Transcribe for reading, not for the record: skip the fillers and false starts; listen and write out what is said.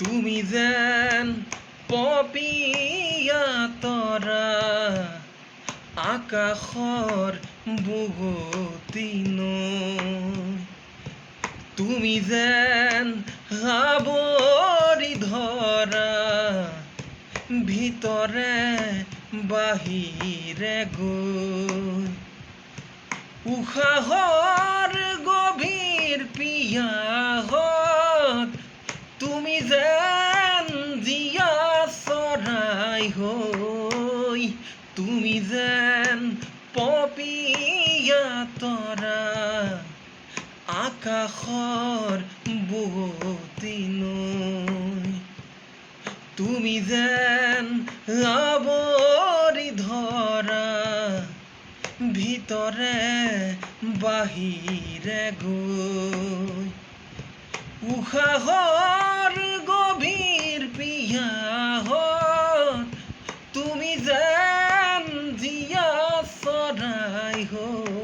তুমি যেন পপীয়া তৰা আকাশৰ বুগতি নৈ তুমি যেন আৱৰি ধৰা ভিতৰে বাহিৰে গৈ উশাহৰ গভীৰ পিয়াহত তুমি যেন জীয়া চৰাই হৈ তুমি যেন পপীয়া তৰা আকাশৰ বুগতি নৈ তুমি যেন আৱৰি ধৰা ভিতৰে বাহিৰে গৈ উশাহৰ গভীৰ পিয়াহত তুমি যেন জীয়া চৰাই হৈ